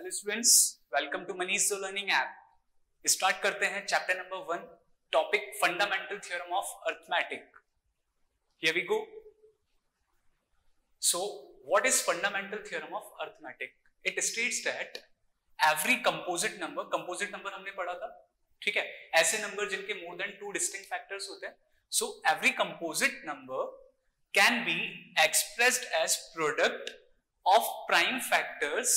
नमस्कार students, welcome to Manish जो learning app. Start करते हैं chapter number 1, topic fundamental theorem of arithmetic. Here we go. So what is fundamental theorem of arithmetic? It states that every composite number हमने पढ़ा था, ठीक है, ऐसे नंबर जिनके मोर देन 2 डिस्टिंक्ट फैक्टर्स होते हैं। So every composite number can be expressed as product of prime factors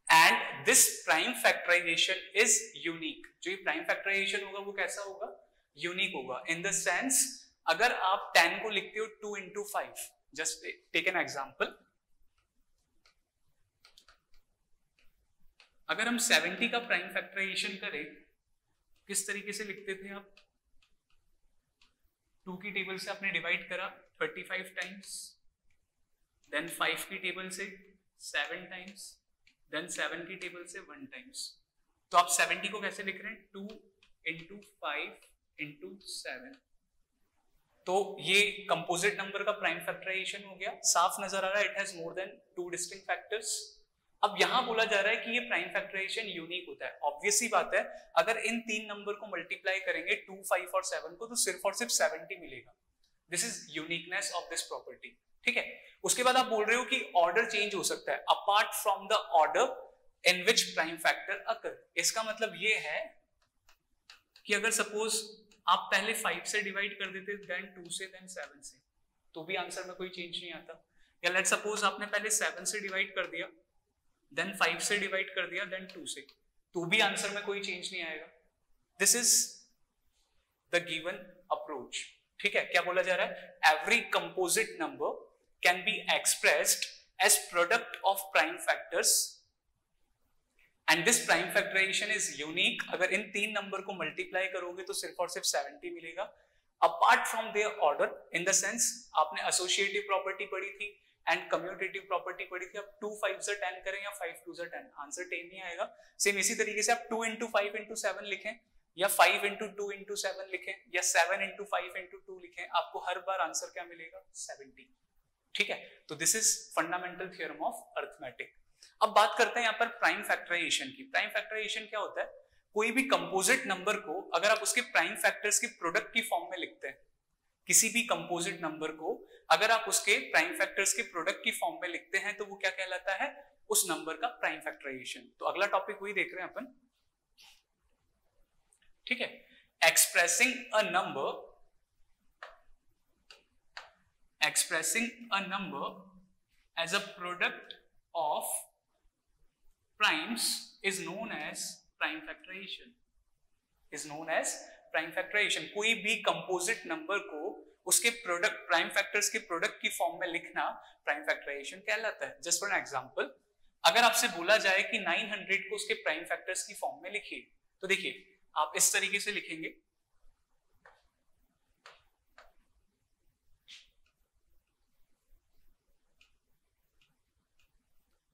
and this prime factorization is unique। जो ये prime factorization होगा वो कैसा होगा? यूनिक होगा। इन द सेंस अगर आप 10 को लिखते हो 2 into 5, just take an example. अगर हम 70 का प्राइम फैक्टराइजेशन करें, किस तरीके से लिखते थे आप? 2 की टेबल से आपने डिवाइड करा 35 टाइम्स, देन 5 की टेबल से 7 टाइम्स, देन 7 की टेबल से 1 टाइम्स। तो आप 70 को कैसे लिख रहे हैं? 2 into 5 into 7। तो ये कंपोजिट नंबर का प्राइम फैक्टराइजेशन हो गया। साफ नजर आ रहा है, it has more than 2 distinct factors. अब यहां बोला जा रहा है कि ये प्राइम फैक्टराइजेशन यूनिक होता है। ऑब्वियस सी बात है, अगर इन 3 नंबर को मल्टीप्लाई करेंगे 2, 5 और 7 को, तो सिर्फ और सिर्फ 70 मिलेगा। This is uniqueness of this property, ठीक है। उसके बाद आप बोल रहे हो कि ऑर्डर चेंज हो सकता है apart from the order in which prime factor occur. इसका मतलब ये है कि अगर सपोज आप पहले 5 से डिवाइड कर देते, देन 2 से, देन 7 से, तो भी आंसर में कोई चेंज नहीं आता। या लेट सपोज आपने पहले 7 से डिवाइड कर दिया, देन 5 से डिवाइड कर दिया, देन 2 से, तो भी आंसर में कोई चेंज नहीं आएगा। This is the given approach, ठीक है। क्या बोला जा रहा है? Every composite number can be expressed as product of prime factors and this prime factorization is unique। अगर इन 3 नंबर को मल्टीप्लाई करोगे तो सिर्फ और सिर्फ 70 मिलेगा apart from their order. In the sense आपने एसोसिएटिव प्रॉपर्टी पढ़ी थी एंड कम्यूटेटिव प्रॉपर्टी पढ़ी थी। अब 2 5 से 10 करें या 5 2 से 10, आंसर 10 नहीं आएगा। सेम इसी तरीके से आप 2 into 5 into 7 लिखें, या 5 into 2 into 7 लिखें, या 7 into 5 into 2 लिखें, आपको हर बार आंसर क्या मिलेगा? 70, ठीक है। तो this is fundamental theorem of arithmetic. अब बात करते हैं यहाँ पर प्राइम फैक्टराइजेशन की। प्राइम फैक्टराइजेशन क्या होता है? कोई भी कंपोजिट नंबर को अगर आप उसके प्राइम फैक्टर्स के प्रोडक्ट की फॉर्म में लिखते हैं, किसी भी कंपोजिट नंबर को अगर आप उसके प्राइम फैक्टर्स के प्रोडक्ट की फॉर्म में लिखते हैं, तो वो क्या कहलाता है? उस नंबर का प्राइम फैक्टराइजेशन। तो अगला टॉपिक वही देख रहे हैं अपन, ठीक है। Expressing a number as a product of primes is known as prime factorization। कोई भी कंपोजिट नंबर को उसके प्रोडक्ट प्राइम फैक्टर्स के प्रोडक्ट की फॉर्म में लिखना प्राइम फैक्टराइजेशन कहलाता है। जस्ट फॉर एन एग्जांपल, अगर आपसे बोला जाए कि 900 को उसके प्राइम फैक्टर्स की फॉर्म में लिखिए, तो देखिए आप इस तरीके से लिखेंगे।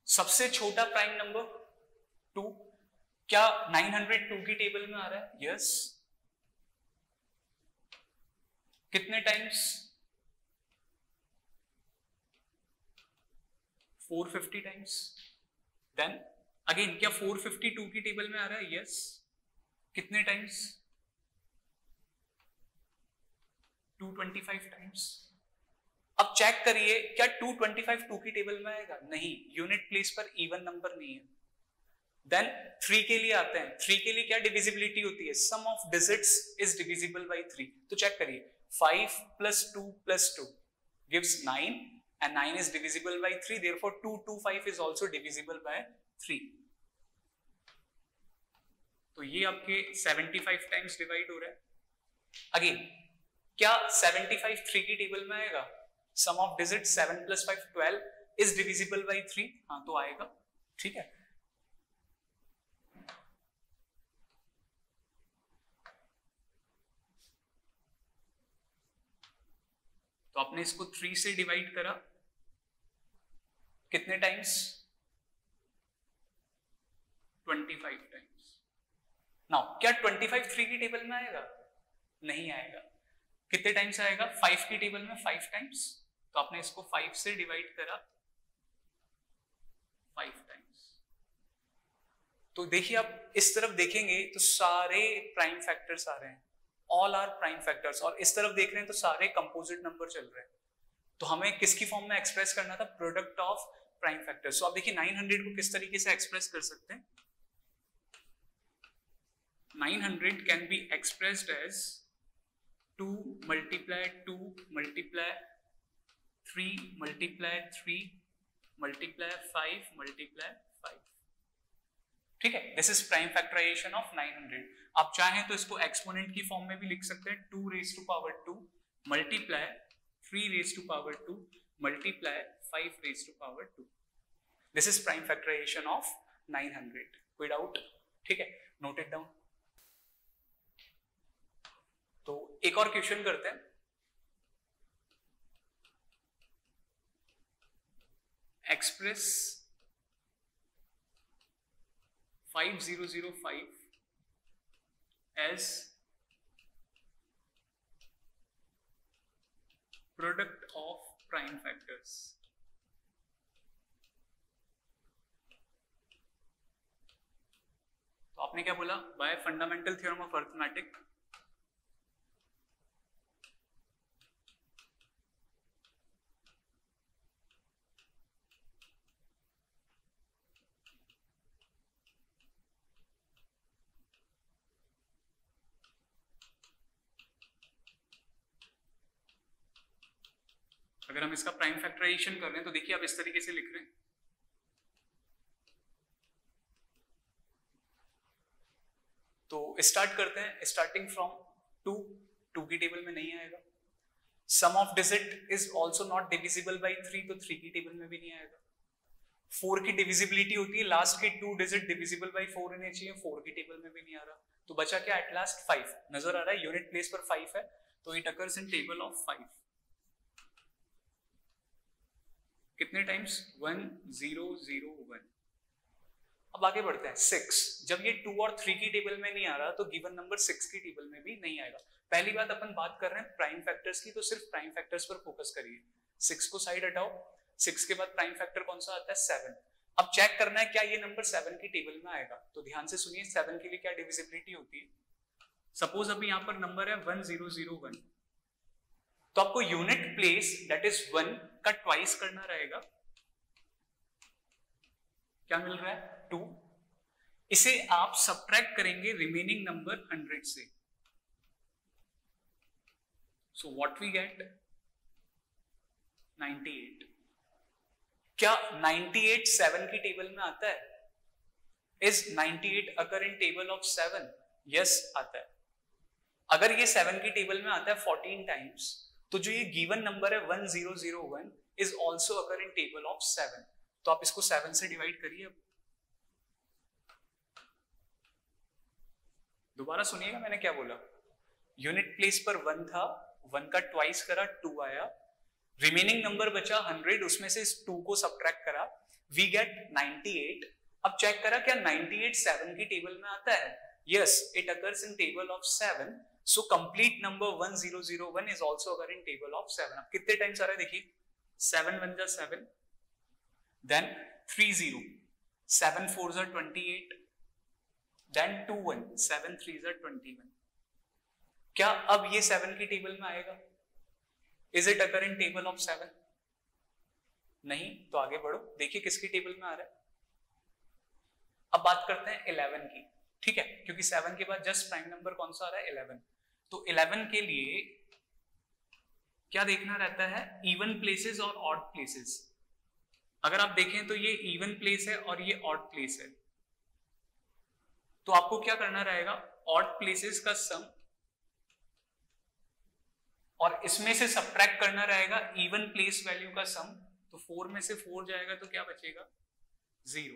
सबसे छोटा प्राइम नंबर 2, क्या 902 की टेबल में आ रहा है? यस। कितने टाइम्स? 450 टाइम्स। देन अगेन, क्या 452 की टेबल में आ रहा है? यस। कितने टाइम्स? 225 टाइम्स। अब चेक करिए, क्या 225 2 की टेबल में आएगा? नहीं, यूनिट प्लेस पर इवन नंबर नहीं है। देन 3 के लिए आते हैं। 3 के लिए क्या डिविजिबिलिटी होती है? Sum of digits is divisible by 3। तो चेक करिए, 5 + 2 + 2 gives 9 and 9 is divisible by 3, therefore 225 is also divisible by 3। तो ये आपके 75 टाइम्स डिवाइड हो रहा है। अगेन, क्या 75 3 की टेबल में आएगा? Sum of digit 7 + 5 12 is divisible by 3। हाँ, तो आएगा, ठीक है। तो आपने इसको 3 से डिवाइड करा, कितने टाइम्स? 25 टाइम्स। नाउ क्या 25 3 की टेबल में आएगा? नहीं आएगा। कितने टाइम्स आएगा? 5 की टेबल में 5 टाइम्स। तो आपने इसको 5 से डिवाइड करा 5 टाइम्स। तो देखिए आप इस तरफ देखेंगे तो सारे प्राइम फैक्टर्स आ रहे हैं, ऑल आर प्राइम फैक्टर्स, और इस तरफ देख रहे हैं तो सारे कंपोजिट नंबर चल रहे हैं। तो हमें किसकी फॉर्म में एक्सप्रेस करना था? Product of prime factors. So आप देखिए 900 को किस तरीके से एक्सप्रेस कर सकते हैं? 900 can be expressed as 2 multiply 2 multiply 3 multiply 3 multiply 5 multiply 5। ठीक है, this is prime factorisation of 900। आप चाहें तो इसको एक्सपोनेंट की फॉर्म में भी लिख सकते हैं, 2 raised to power 2 multiply 3 raised to power 2 multiply 5 raised to power 2। This is prime factorisation of 900। कोई डाउट? ठीक है, नोट इट डाउन। तो एक और क्वेश्चन करते हैं। Express 5005 as product of prime factors। तो आपने क्या बोला? Bye fundamental theorem of arithmetic अगर हम इसका प्राइम फैक्टराइजेशन कर रहे हैं तो देखिए आप इस तरीके से लिख रहे हैं। तो स्टार्ट करते हैं, स्टार्टिंग फ्रॉम 2। 2 की टेबल में नहीं आएगा। Sum of digit is also not divisible by 3, तो 3 की टेबल में भी नहीं आएगा। 4 की डिविजिबिलिटी होती है, लास्ट के 2 डिजिट डिविजिबल बाई 4 होने चाहिए, 4 की टेबल में भी नहीं आ रहा। तो बचा क्या एट लास्ट? 5 नजर आ रहा है, यूनिट प्लेस पर 5 है, तो it occurs in table of 5। कितने टाइम्स? 1 0 0 1। अब आगे बढ़ते हैं। 6, जब ये 2 और 3 की टेबल में नहीं आ रहा तो गिवन नंबर 6 की टेबल में भी नहीं आएगा। पहली बात, अपन बात कर रहे हैं प्राइम फैक्टर्स की, तो सिर्फ प्राइम फैक्टर्स पर फोकस करिए। 6 को साइड हटाओ, 6 के बाद प्राइम फैक्टर कौन सा आता है? 7। अब चेक करना है क्या ये नंबर 7 की टेबल में आएगा। तो ध्यान से सुनिए, 7 के लिए क्या डिविजिबिलिटी होती है। सपोज अभी यहां पर नंबर है 1 0 0 1, तो आपको यूनिट प्लेस दैट इज 1 का ट्वाइस करना रहेगा। क्या मिल रहा है? 2। इसे आप सब्ट्रैक्ट करेंगे रिमेनिंग नंबर 100 से। So what we get? 98। क्या 98 7 की टेबल में आता है? Is 98 occur in table of 7? Yes, आता है। अगर ये 7 की टेबल में आता है 14 टाइम्स, तो जो ये गिवन नंबर है 1 0 0 1 is also occur in table of 7। तो आप इसको 7 से डिवाइड करिए। अब दोबारा सुनिएगा मैंने क्या बोला। यूनिट प्लेस पर 1 था, 1 का ट्वाइस करा, 2 आया, रिमेनिंग नंबर बचा 100, उसमें से इस 2 को सब्ट्रैक्ट करा, वी गेट 98। अब चेक करा क्या 98 7 की टेबल में आता है? Yes, it occurs in table of 7। So complete number 1 0 0 1 is also occur in table of 7। अब कितने टाइम्स आ रहा है देखिए, 7 1 जा 7, देन 3 0, 7 4 जा 28, then 2 1, 7 3 जा 21। क्या अब ये 7 की टेबल में आएगा? Is it occur in table of 7? नहीं। तो आगे बढ़ो, देखिए किसकी टेबल में आ रहा है। अब बात करते हैं 11 की, ठीक है, क्योंकि 7 के बाद जस्ट प्राइम नंबर कौन सा आ रहा है? 11। तो 11 के लिए क्या देखना रहता है? इवन प्लेसेस और ऑड प्लेसेस। अगर आप देखें तो ये इवन प्लेस है और ये ऑड प्लेस है, तो आपको क्या करना रहेगा? ऑड प्लेसेस का सम और इसमें से सब्ट्रैक्ट करना रहेगा इवन प्लेस वैल्यू का सम। तो 4 में से 4 जाएगा तो क्या बचेगा? 0।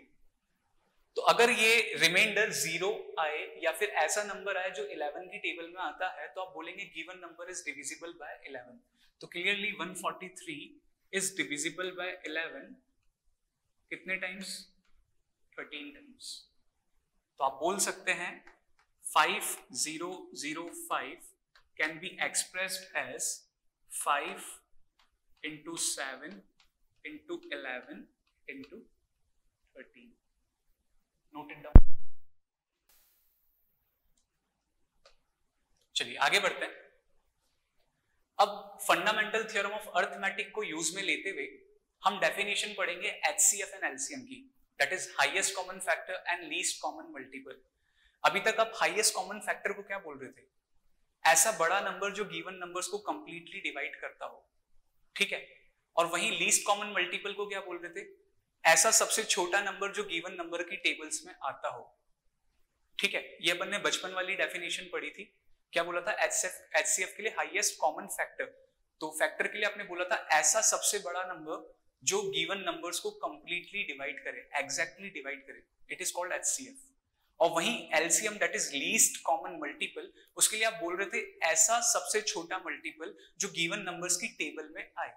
तो अगर ये रिमाइंडर 0 आए या फिर ऐसा नंबर आए जो 11 की टेबल में आता है, तो आप बोलेंगे given number is divisible bye 11। तो क्लियरली 143 इज डिविजिबल बाय 11 कितने टाइम्स? 13 टाइम्स। तो आप बोल सकते हैं 5005 can be expressed as 5 into 7 into 11 into 13. Note it down. चलिए आगे बढ़ते हैं। अब फंडामेंटल थ्योरम ऑफ अर्थमेटिक को यूज में लेते हुए हम डेफिनेशन पढ़ेंगे एचसीएफ एंड एलसीएम की, that is highest common factor and least common multiple. अभी तक आप हाईएस्ट कॉमन फैक्टर को क्या बोल रहे थे? ऐसा बड़ा नंबर जो गिवन नंबर्स को कंप्लीटली डिवाइड करता हो, ठीक है। और वहीं लीस्ट कॉमन मल्टीपल को क्या बोल रहे थे? ऐसा सबसे छोटा नंबर जो गिवन नंबर की टेबल्स में आता हो, ठीक है। ये अपन ने बचपन वाली डेफिनेशन पढ़ी थी, क्या बोला था? एचसीएफ के लिए हाईएस्ट कॉमन फैक्टर, तो फैक्टर के लिए आपने बोला था ऐसा सबसे बड़ा नंबर जो गिवन नंबर्स को कंप्लीटली डिवाइड करे, एग्जैक्टली डिवाइड करे, इट इज कॉल्ड एचसीएफ। और वहीं LCM that is least common multiple, उसके लिए आप बोल रहे थे ऐसा सबसे छोटा मल्टीपल जो गिवन नंबर्स की टेबल में आए,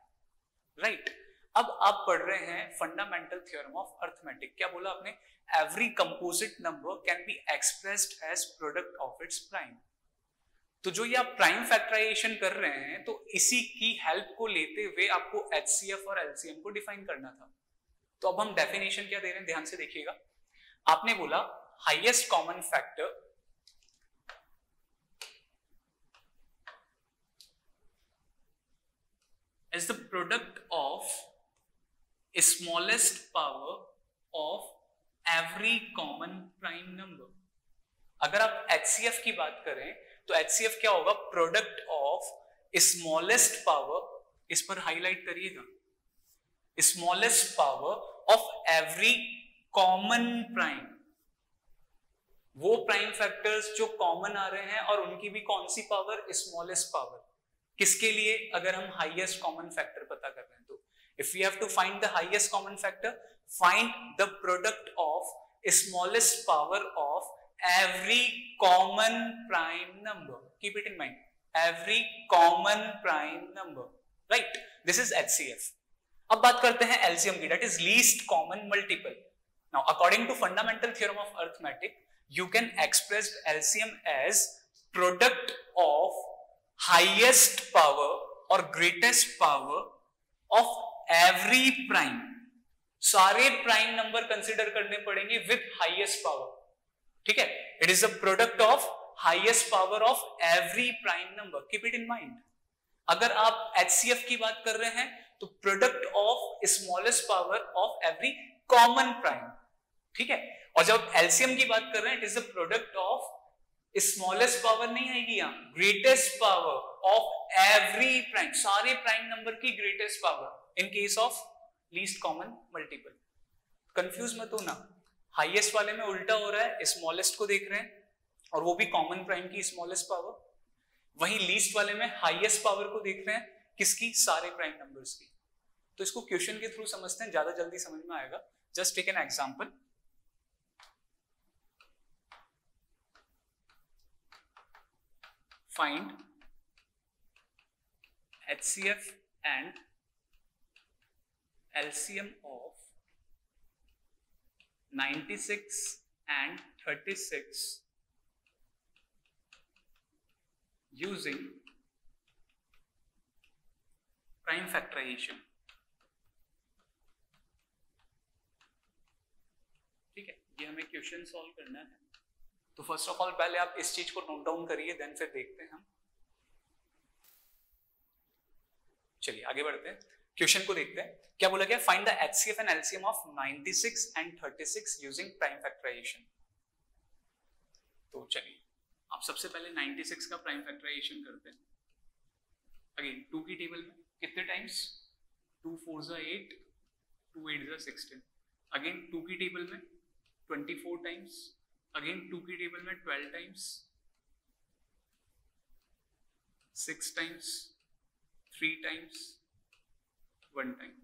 राइट। अब आप पढ़ रहे हैं फंडामेंटल थ्योरम ऑफ अर्थमेटिक, क्या बोला आपने? Every composite number can be expressed as product of its prime. तो जो ये आप प्राइम फैक्टराइजेशन कर रहे हैं, तो इसी की हेल्प को लेते हुए आपको एचसीएफ और एलसीएम को डिफाइन करना था। तो अब हम डेफिनेशन क्या दे रहे हैं, ध्यान से देखिएगा। आपने बोला highest common factor is the product of smallest power of every common prime number। अगर आप HCF की बात करें तो HCF क्या होगा? प्रोडक्ट ऑफ स्मॉलेस्ट पावर, इस पर हाईलाइट करिएगा, smallest power of every common prime. वो प्राइम फैक्टर्स जो कॉमन आ रहे हैं और उनकी भी कौन सी पावर? Smallest power. किसके लिए? अगर हम हाईएस्ट कॉमन फैक्टर पता कर रहे हैं तो if we have to find the highest common factor, find the product of smallest power of every common prime number, keep it in mind, every common prime number, right? This is HCF। अब बात करते हैं LCM की, that is least common multiple। Now according to fundamental theorem of arithmetic, you can express LCM as product of highest power or greatest power of every prime। सारे prime number consider करने पड़ेंगे with highest power, ठीक है। It is the product of highest power of every prime number, keep it in mind. अगर आप HCF की बात कर रहे हैं तो product of smallest power of every common prime, ठीक है। और जब LCM की बात कर रहे हैं, it is the product of smallest power नहीं आएगी यहां, greatest power of every prime, सारे प्राइम नंबर की greatest power in case of least common multiple. Confuse मत होना, हाईएस्ट वाले में उल्टा हो रहा है, स्मॉलेस्ट को देख रहे हैं और वो भी कॉमन प्राइम की स्मॉलेस्ट पावर। वहीं लीस्ट वाले में हाईएस्ट पावर को देख रहे हैं, किसकी? सारे प्राइम नंबर्स की। तो इसको क्वेश्चन के थ्रू समझते हैं, ज्यादा जल्दी समझ में आएगा। Just take an example. Find HCF and LCM of 96 and 36 using prime factorization। ठीक है, ये हमें क्वेश्चन सॉल्व करना है। तो फर्स्ट ऑफ ऑल पहले आप इस चीज को नोट डाउन करिए, देन फिर देखते हैं हम। चलिए आगे बढ़ते हैं, क्वेश्चन को देखते हैं। क्या बोला गया? Find the HCF and LCM of 96 and 36 using prime factorisation. तो चलिए आप सबसे पहले 96 का प्राइम फैक्टराइजेशन करते हैं। अगेन 2 की टेबल में कितने टाइम्स? 2 4 जा 8, 2 8 जा 16। अगेन 2 की टेबल में 24 टाइम्स। अगेन 2 की टेबल में 12 times, 6 times, 3 times, 1 time.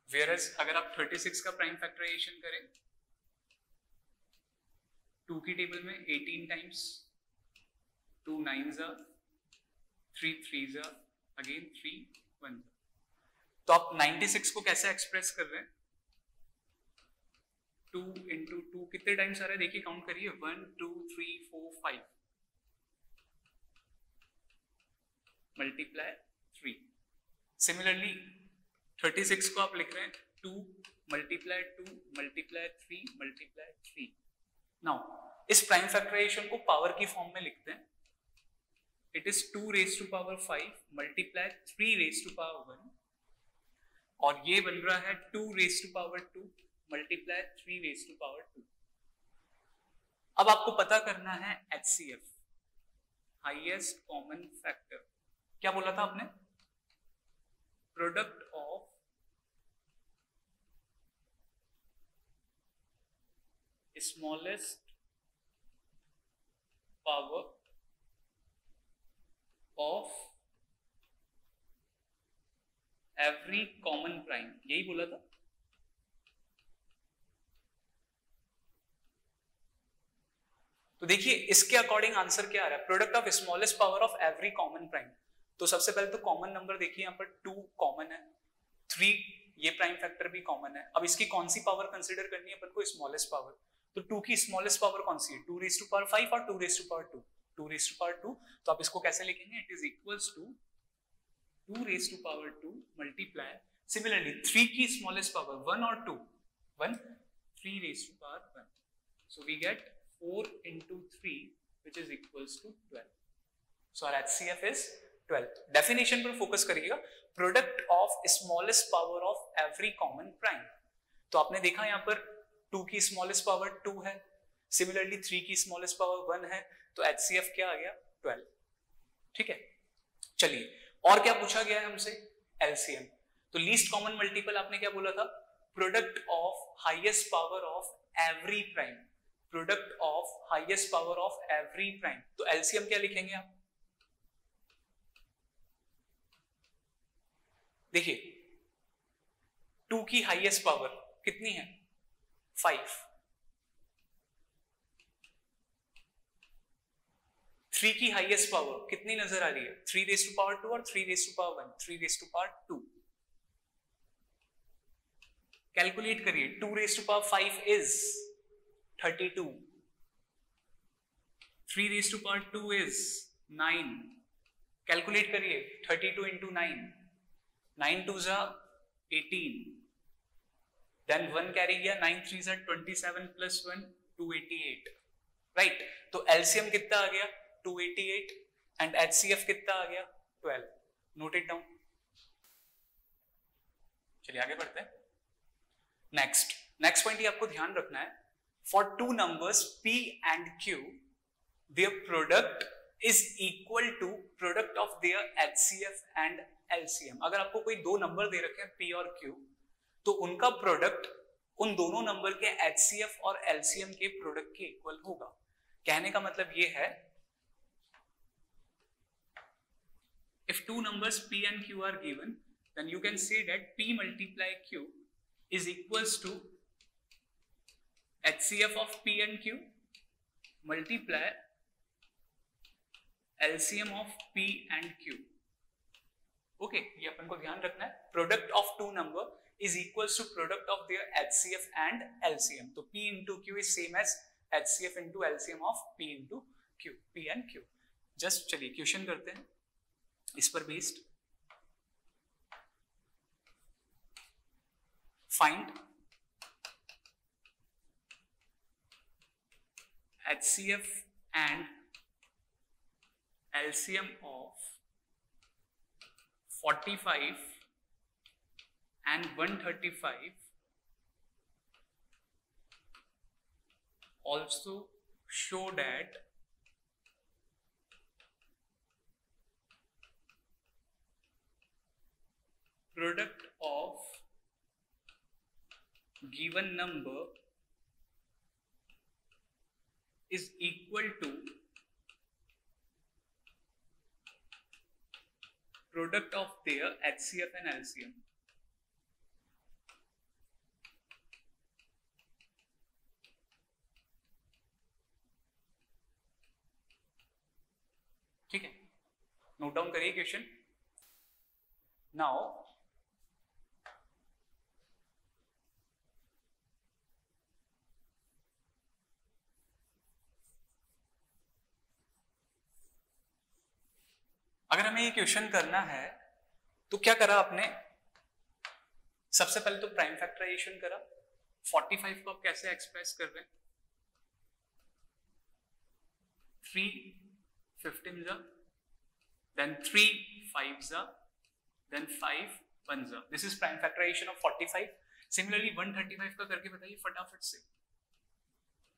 Whereas अगर आप 36 का प्राइम फैक्टराइजेशन करें, 2 की टेबल में 18 टाइम्स, 2 9 जा, 3 3 जा, अगेन 3 1 जा। तो आप 96 को कैसे एक्सप्रेस कर रहे हैं? 2 into 2 कितने टाइम्स आ रहा है? देखिए काउंट करिए, 1 2 3 4 5 मल्टीप्लाई 3। सिमिलरली 36 को आप लिख रहे हैं 2 मल्टीप्लाई 2 मल्टीप्लाई 3 मल्टीप्लाई 3। नाउ इस प्राइम फैक्टराइजेशन को पावर की फॉर्म में लिखते हैं। It is 2 raise to power 5 multiply 3 raise to power 1 और ये बन रहा है 2 raise to power 2 multiply 3 raise to power 2। अब आपको पता करना है HCF, हाईएस्ट कॉमन फैक्टर। क्या बोला था आपने? Product of smallest power of every common prime, यही बोला था। तो देखिए इसके अकॉर्डिंग आंसर क्या आ रहा है, product of smallest power of every common prime. तो सबसे पहले तो कॉमन नंबर देखिए, यहाँ पर 2 कॉमन है, 3 ये प्राइम फैक्टर भी कॉमन है। अब इसकी कौन सी पावर कंसीडर करनी है अपन को? Smallest power. तो 2 की स्मॉलेस्ट पावर कौन सी है? 2 रेज टू पावर 5 और 2 raise to power 2, 2 raise to power 2। तो आप इसको कैसे लिखेंगे? It is equals to 2 raise to power 2 मल्टीप्लाई, सिमिलरली 3 की स्मॉलेस्ट पावर 1 और 2, 1, 3 raise to power 1। So we get 4 into 3 which is equals to 12. So our HCF is 12. Definition पर focus करिएगा, product of smallest power of every common prime. तो आपने देखा यहाँ पर 2 की स्मॉलेस्ट पावर 2 है, सिमिलरली 3 की स्मॉलेस्ट पावर 1 है, तो HCF क्या आ गया? 12। ठीक है, चलिए और क्या पूछा गया है हमसे? LCM। तो लीस्ट कॉमन मल्टीपल आपने क्या बोला था? Product of highest power of every prime, product of highest power of every prime. तो एलसीएम क्या लिखेंगे आप? देखिए 2 की हाईएस्ट पावर कितनी है? 5। 3 की हाईएस्ट पावर कितनी नजर आ रही है? 3 रेज टू पावर 2 और 3 raise to power 1, 3 raise to power 2। Calculate करिए, 2 raise to power 5 is 32, 3 raised to power 2 is 9। Calculate करिए, 32 into 9, 9 2s are 18, then 1 carry गया, 9 3s are 27 plus 1 288, राइट। तो एलसीएम कितना आ गया? 288 एंड एचसीएफ कितना आ गया? 12। Note it down. चलिए आगे बढ़ते हैं। नेक्स्ट पॉइंट ये आपको ध्यान रखना है, for 2 numbers P and Q, their product is equal to product of their HCF and LCM। अगर आपको कोई 2 नंबर दे रखे हैं P और Q, तो उनका प्रोडक्ट उन दोनों नंबर के HCF और LCM के प्रोडक्ट के इक्वल होगा। कहने का मतलब ये है, if 2 numbers P and Q are given, then you can say that P multiply Q is equals to HCF of P and Q multiply LCM of P and Q। Okay, ये अपन को ध्यान रखना है, product of 2 number is equals to product of their HCF and LCM। तो P into Q is same as HCF into LCM of P into Q, P and Q। Just चलिए question करते हैं इस पर based. Find HCF and LCM of 45 and 135, also show that product of given number is equal to product of their HCF and LCM। ठीक है, note down करिए question. Now अगर हमें ये क्वेश्चन करना है तो क्या करा आपने? सबसे पहले तो प्राइम फैक्टराइजेशन करा। 45 को आप कैसे एक्सप्रेस कर रहे हैं? 3 15 जा then 3 5s are, then 5 1s are. This is prime factorization of 45. Similarly 135 का करके बताइए फटाफट से.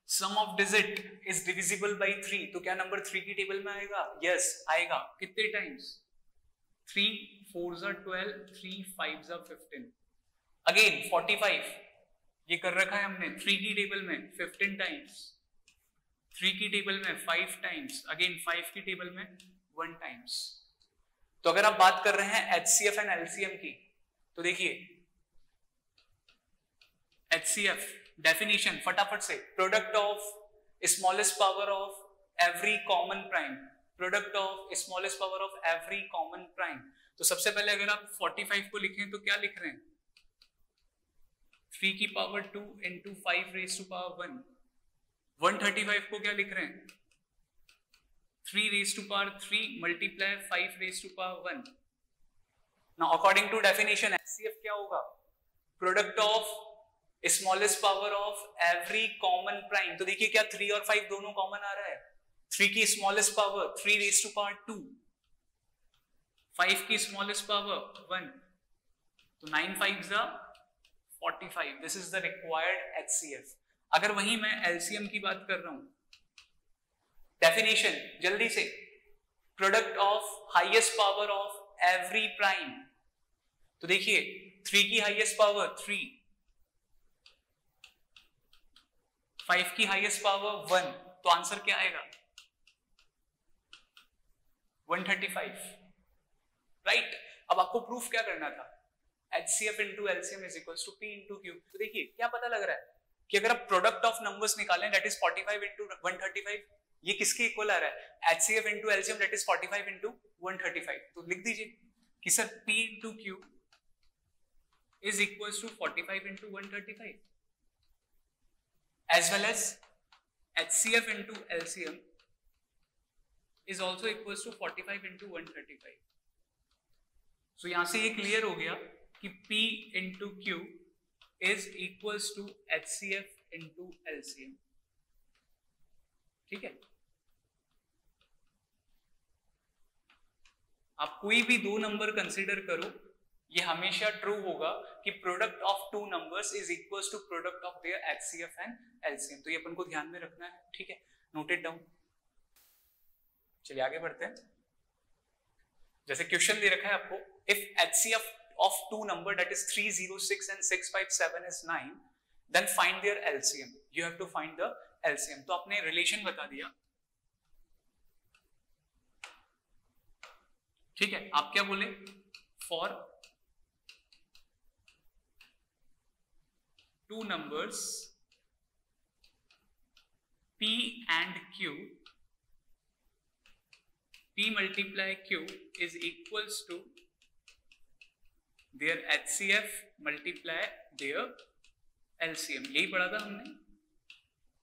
Sum of digit is divisible by 3, तो क्या नंबर 3 की टेबल में आएगा? Yes, आएगा. कितने times? 3 4s are 12, 3 5s are 15. Again 45 ये कर रखा है हमने 3 की टेबल में 15 टाइम्स, 3 की टेबल में 5 टाइम्स, अगेन 5 की टेबल में 1 टाइम्स. तो अगर आप बात कर रहे हैं HCF एंड LCM की, तो देखिए HCF डेफिनेशन फटाफट से, product of smallest power of every common prime, product of smallest power of every common prime. तो सबसे पहले अगर आप 45 को लिखें तो क्या लिख रहे हैं? 3 की power 2 into 5 raise to power 1. 135 को क्या लिख रहे हैं? 3 रेज टू पावर 3 मल्टीप्लाई 5 raise to power 1. Now according to definition HCF क्या होगा? Product of smallest power of every common prime. तो देखिए क्या 3 और 5 दोनों कॉमन आ रहा है? 3 की smallest power 3 raise to power 2, 5 की स्मॉलेस्ट पावर 1, तो 9 5s are 45. This is the required HCF. अगर वहीं मैं LCM की बात कर रहा हूं, डेफिनेशन जल्दी से, product of highest power of every prime. तो देखिए 3 की हाईएस्ट पावर 3, 5 की हाईएस्ट पावर 1, तो आंसर क्या आएगा? 135. राइट. अब आपको प्रूफ क्या करना था? HCF into LCM is equals to P into Q. तो देखिए क्या पता लग रहा है कि अगर आप प्रोडक्ट ऑफ नंबर्स निकालें, that is 45 into 135, ये किसके इक्वल आ रहा है? HCF into LCM, that is 45 into 135. तो लिख दीजिए कि sir P into Q is equals to 45 into 135, as well as HCF into LCM is also equals to 45 into 135. So यहां से ये क्लियर हो गया कि P into Q is equals to HCF into LCM. ठीक है. आप कोई भी दो नंबर कंसीडर करो, ये हमेशा ट्रू होगा कि product of two numbers is equals to product of their HCF and LCM. तो ये अपन को ध्यान में रखना है. ठीक है, नोटेड डाउन. चलिए आगे बढ़ते हैं. जैसे क्वेश्चन दे रखा है आपको, if HCF of two number, that is 306 and 657 is 9, then find their LCM. You have to find the LCM. तो आपने रिलेशन बता दिया. ठीक है, आप क्या बोले? For two numbers P and Q, P multiply Q is equals to their HCF multiply their LCM. यही पढ़ा था हमने.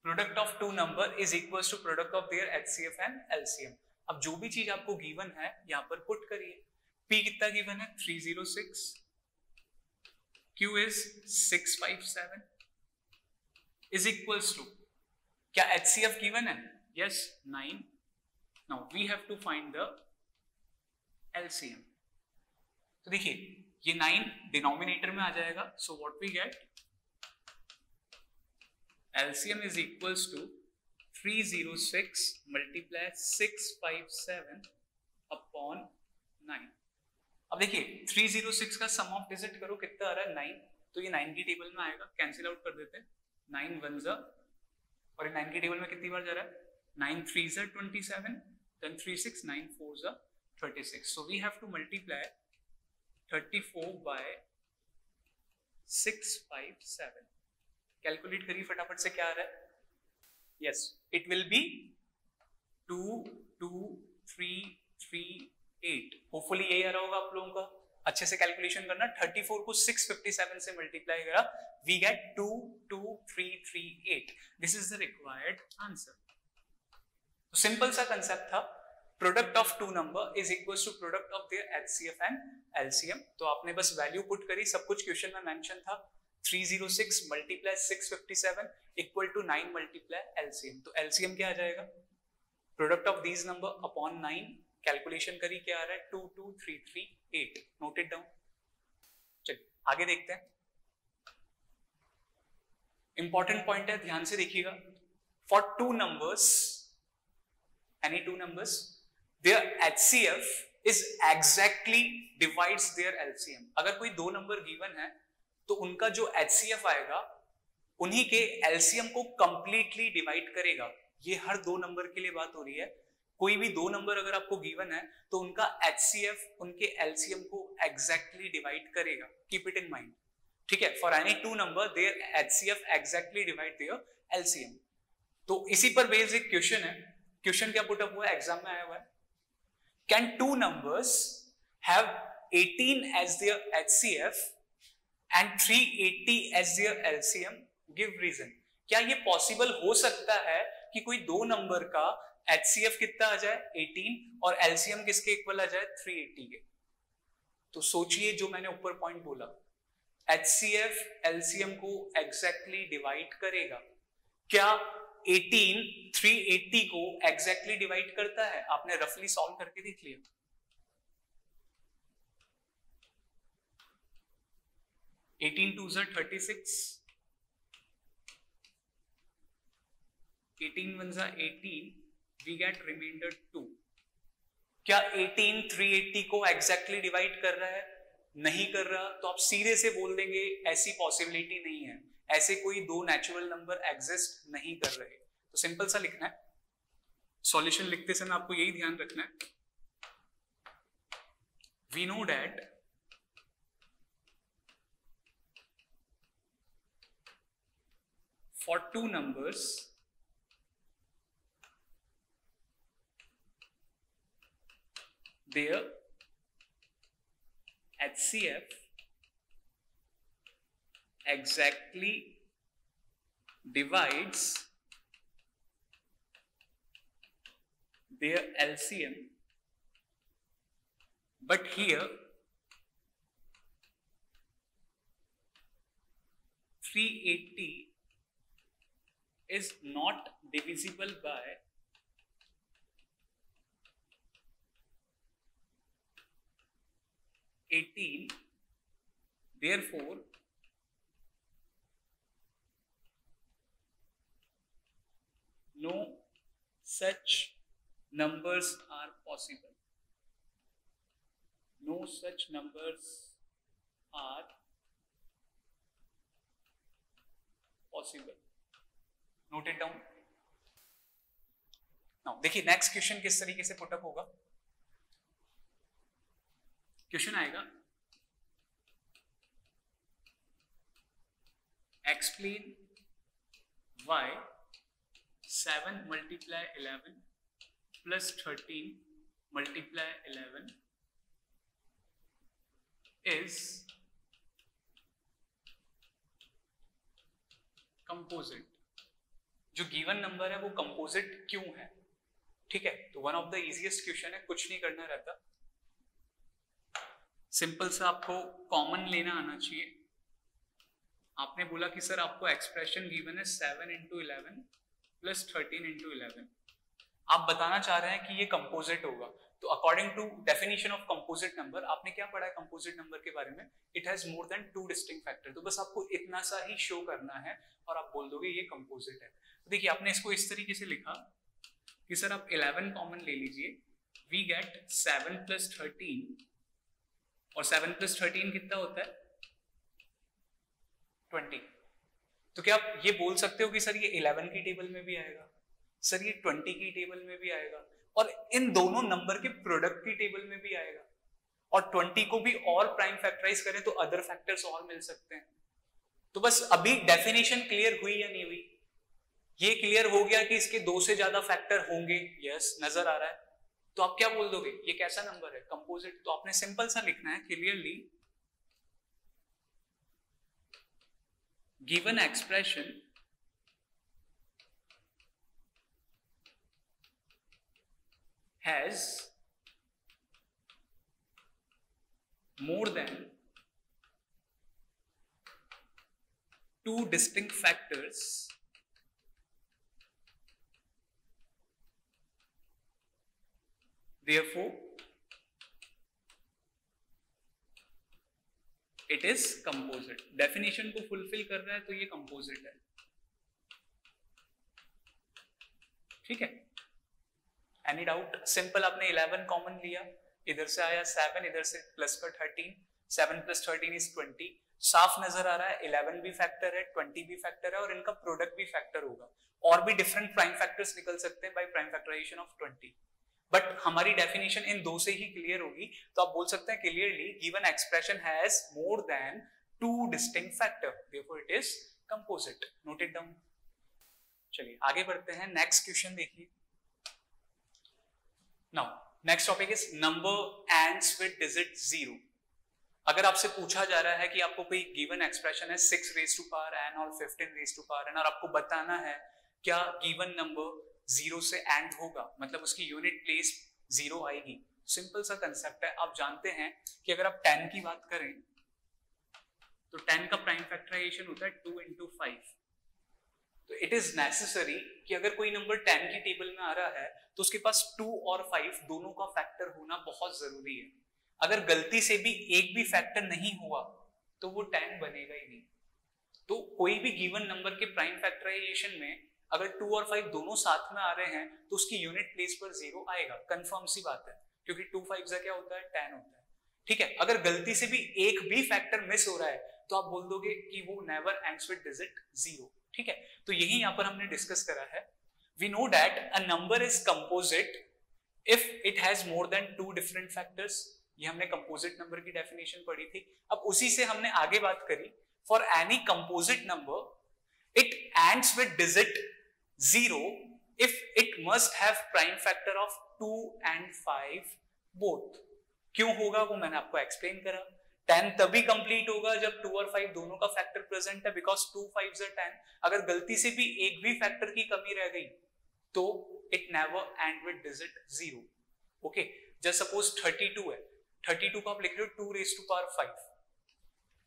Product of two number is equals to product of their HCF and LCM. अब जो भी चीज आपको गिवन है यहां पर पुट करिए. P कितना गिवन है? 306, Q is 657 is equals to, क्या HCF गिवन है? Yes, 9. Now we have to find the LCM. तो देखिए ये 9 डिनोमिनेटर में आ जाएगा. So what we get? LCM is equals to 306 multiply 657 upon 9. अब देखिए 306 का सम ऑफ डिजिट करो, कितना आ रहा है? 9. तो ये 9 की टेबल में आएगा. कैंसिल आउट कर देते हैं. 9 1s are, और ये 9 की टेबल में कितनी बार जा रहा है? 9 3s are 27, then 3 6 9 4s are 36. So we have to multiply 34 by 657. Calculate करिए फटाफट से, क्या आ रहा है? Yes, it will be 2 2 3 3 8. Hopefully यही आ रहा होगा आप लोगों का. अच्छे से कैलकुलेशन करना. 34 को 657 से मल्टीप्लाई करा, we get 2 2 3 3 8. This is the required answer. Simple सा कंसेप्ट था. Product of two number is equal to product of their HCF and LCM. तो आपने बस वैल्यू पुट करी, सब कुछ क्वेश्चन में मेंशन था. 306 multiply 657 equal to 9 multiply LCM. तो LCM क्या आ जाएगा? Product of these number upon 9. Calculation करी, क्या आ रहा है 22338, नोटेड डाउन। चलिए आगे देखते हैं। इंपॉर्टेंट पॉइंट है, ध्यान से देखिएगा। For two numbers, any two numbers, their HCF is exactly divides their LCM। अगर कोई दो नंबर गिवन है तो उनका जो HCF आएगा उन्हीं के LCM को कंप्लीटली डिवाइड करेगा। ये हर दो नंबर के लिए बात हो रही है। कोई भी दो नंबर अगर आपको गिवन है तो उनका HCF उनके LCM को एग्जैक्टली डिवाइड करेगा। कीप इट इन माइंड, ठीक है। For any two number their HCF exactly divide their LCM। तो इसी पर बेस्ड एक क्वेश्चन है। क्वेश्चन क्या पुट अप हुआ है, एग्जाम में आया हुआ है। Can two numbers have 18 as their HCF and 380 as their LCM? Give reason. क्या ये पॉसिबल हो सकता है कि कोई दो नंबर का HCF कितना आ जाए 18 और LCM किसके इक्वल आ जाए 380 के? तो सोचिए जो मैंने ऊपर पॉइंट बोला, HCF LCM को एग्जैक्टली डिवाइड करेगा। क्या 18 380 को एग्जैक्टली डिवाइड करता है? आपने रफली सॉल्व करके देख लिया। Eighteen 2s are 36, 18 1s are 18, we get remainder 2। क्या 18 380 को एग्जैक्टली डिवाइड कर रहा है? नहीं कर रहा। तो आप सीधे से बोल देंगे ऐसी पॉसिबिलिटी नहीं है, ऐसे कोई दो नेचुरल नंबर एग्जिस्ट नहीं कर रहे। तो सिंपल सा लिखना है। सॉल्यूशन लिखते समय आपको यही ध्यान रखना है। We know that for two numbers their HCF exactly divides their LCM, but here 380 is not divisible by 18, therefore no such numbers are possible. No such numbers are possible. Note it down. Now देखिए next question किस तरीके से put up होगा। Question आएगा, explain why 7 multiply 11 plus 13 multiply 11 is composite। जो given number है वो composite क्यों है? ठीक है, तो one of the easiest question है, कुछ नहीं करना रहता। सिंपल सा आपको कॉमन लेना आना चाहिए। आपने बोला कि सर आपको एक्सप्रेशन गिवन है 7 into 11 plus 13 into 11, आप बताना चाह रहे हैं कि ये कंपोजिट होगा। तो according to definition of composite number, आपने क्या पढ़ा है कंपोजिट नंबर के बारे में? It has more than 2 distinct factor. तो बस आपको इतना सा ही शो करना है और आप बोल दोगे ये कंपोजिट है। तो देखिए आपने इसको इस तरीके से लिखा कि सर आप 11 कॉमन ले लीजिए, वी गेट 7 plus 13, और 7 plus 13 कितना होता है 20। तो क्या आप ये बोल सकते हो कि सर ये 11 की टेबल में भी आएगा, सर ये 20 की टेबल में भी आएगा, और इन दोनों नंबर के प्रोडक्ट की टेबल में भी आएगा, और 20 को भी और प्राइम फैक्टराइज करें तो अदर फैक्टर्स और मिल सकते हैं। तो बस अभी डेफिनेशन क्लियर हुई या नहीं हुई? ये क्लियर हो गया कि इसके 2 से ज्यादा फैक्टर होंगे, यस नजर आ रहा है। तो आप क्या बोल दोगे, ये कैसा नंबर है, कंपोजिट। तो आपने सिंपल सा लिखना है clearly, given expression has more than 2 distinct factors therefore it is composite। Definition को फुलफिल कर रहा है तो ये कंपोजिट है, ठीक है। Any doubt? सिंपल, आपने 11 कॉमन लिया, इधर से आया 7, इधर से प्लस का 13, 7 + 13 इज 20। साफ नजर आ रहा है 11 भी फैक्टर है, 20 भी फैक्टर है और इनका प्रोडक्ट भी फैक्टर होगा। और भी डिफरेंट प्राइम फैक्टर्स निकल सकते हैं by prime factorisation of 20, but हमारी डेफिनेशन इन दो से ही क्लियर होगी। तो आप बोल सकते हैं clearly given expression has more than 2 distinct factor, therefore it is composite. Note it down. चलिए आगे बढ़ते हैं, नेक्स्ट क्वेश्चन देखिए। Now next topic is number ends with digit 0। अगर आपसे पूछा जा रहा है कि आपको कोई गिवन एक्सप्रेशन है 6 रेज़ टू पावर n और 15 रेज़ टू पावर n और आपको बताना है क्या गिवन नंबर 0 से एंड होगा, मतलब उसकी यूनिट प्लेस 0 आएगी। सिंपल सा कंसेप्ट है, आप जानते हैं कि अगर आप 10 की बात करें तो 10 का प्राइम फैक्टराइजेशन होता है 2 × 5। तो इट इज नेसेसरी कि अगर कोई नंबर 10 की टेबल में आ रहा है तो उसके पास 2 और 5 दोनों का फैक्टर होना बहुत जरूरी है। अगर गलती से भी एक भी फैक्टर नहीं हुआ तो वो 10 बनेगा ही नहीं। तो कोई भी गिवन नंबर के प्राइम फैक्टराइजेशन में अगर 2 और 5 दोनों साथ में आ रहे हैं तो उसकी यूनिट प्लेस पर 0 आएगा, कंफर्म सी बात है, क्योंकि 2 5 क्या होता है 10 होता है, ठीक है। अगर गलती से भी एक भी फैक्टर मिस हो रहा है तो आप बोल दोगे कि वो नेवर एंड्स विद डिजिट 0, ठीक है। तो यही यहां पर हमने डिस्कस करा है। We know that a number is composite if it has more than 2 different factors. ये हमने कंपोजिट नंबर की डेफिनेशन पढ़ी थी। अब उसी से हमने आगे बात करी, for any composite number it ends with digit 0 if it must have prime factor of 2 and 5 both. क्यों होगा वो मैंने आपको एक्सप्लेन करा। 10 तभी कंप्लीट होगा जब 2 और 5 दोनों का फैक्टर प्रेजेंट है, बिकॉज 2 5 are 10। अगर गलती से भी एक भी फैक्टर की कमी रह गई तो it never and with digit 0। Okay, just suppose 32 है, 32 को आप लिख रहे हो 2 raised to power 5,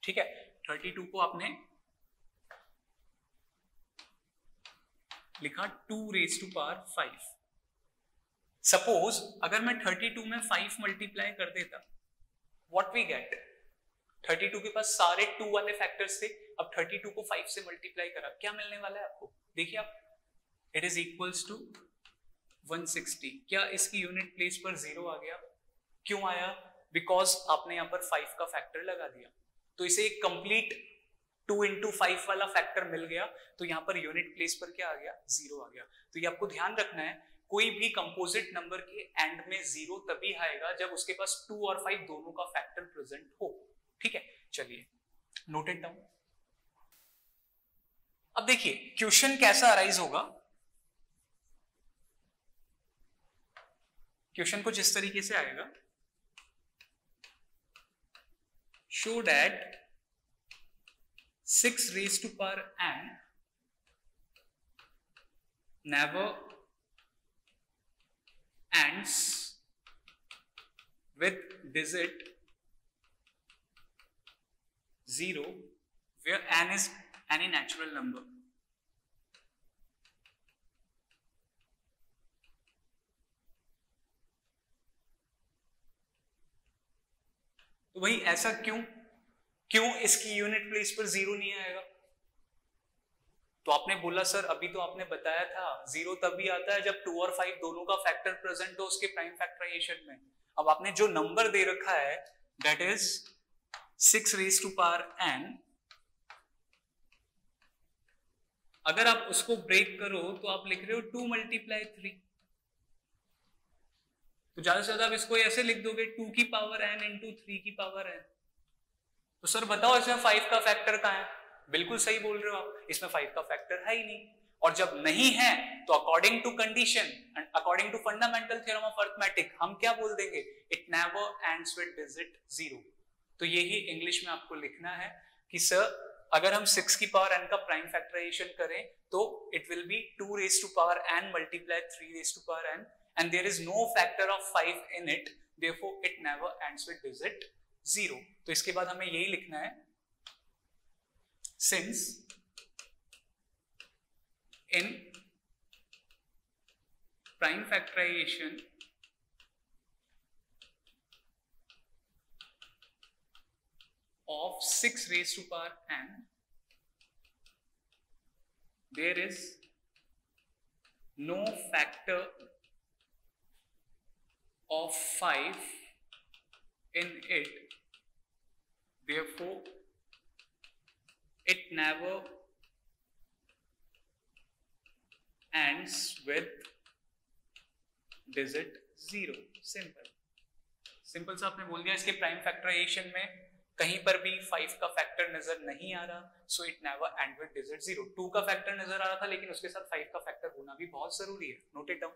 ठीक है। 32 को आपने लिखा 2 raised to power 5। सपोज अगर मैं 32 में 5 मल्टीप्लाई कर देता, व्हाट वी गेट, 32 के पास सारे 2 वाले फैक्टर्स थे, अब 32 को 5 से मल्टीप्लाई करा, क्या मिलने वाला है आपको, देखिए आप, इट इज इक्वल्स टू 160। क्या इसकी यूनिट प्लेस पर 0 आ गया? क्यों आया? बिकॉज आपने यहां पर 5 का फैक्टर लगा दिया, तो इसे एक कंप्लीट 2 × 5 वाला फैक्टर मिल गया, तो यहां पर यूनिट प्लेस पर क्या आ गया, 0 आ गया। तो ये आपको ध्यान रखना है, कोई भी कंपोजिट नंबर के एंड में 0 तभी आएगा जब उसके पास 2 और 5 दोनों का फैक्टर प्रेजेंट हो, ठीक है। चलिए नोट इट डाउन। अब देखिए क्वेश्चन कैसा अराइज होगा। क्वेश्चन कुछ इस तरीके से आएगा, show that 6 raised to power n never ends with digit 0 where n is any natural number। तो भाई ऐसा क्यों इसकी यूनिट प्लेस पर 0 नहीं आएगा? तो आपने बोला सर अभी तो आपने बताया था 0 तभी आता है जब 2 और 5 दोनों का फैक्टर प्रेजेंट हो उसके प्राइम फैक्टराइजेशन में। अब आपने जो नंबर दे रखा है that is 6 raised to power n, अगर आप उसको ब्रेक करो तो आप लिख रहे हो 2 × 3, तो ज्यादा से ज्यादा आप इसको ऐसे लिख दोगे 2 की पावर n × 3 की पावर n। तो सर बताओ इसमें 5 का फैक्टर कहां है? बिल्कुल सही बोल रहे हो आप, इसमें 5 का फैक्टर है ही नहीं। और जब नहीं है तो according to condition and according to fundamental theorem of arithmetic हम क्या बोल देंगे, it never ends with digit 0। तो यही इंग्लिश में आपको लिखना है कि सर अगर हम 6 की पावर n का प्राइम फैक्टराइजेशन करें तो it will be 2 raised to power n multiply 3 raised to power n and there is no factor of 5 in it, therefore it never ends with digit 0। तो इसके बाद हमें यही लिखना है, since in prime factorization of 6 raised to power n, there is no factor of 5 in it, therefore it never ends with digit 0. Simple सा आपने बोल दिया। इसके प्राइम फैक्टराइजेशन में कहीं पर भी 5 का फैक्टर नजर नहीं आ रहा, so it never and with digit 0। 2 का फैक्टर नजर आ रहा था लेकिन उसके साथ 5 का फैक्टर होना भी बहुत जरूरी है, नोट इट डाउन।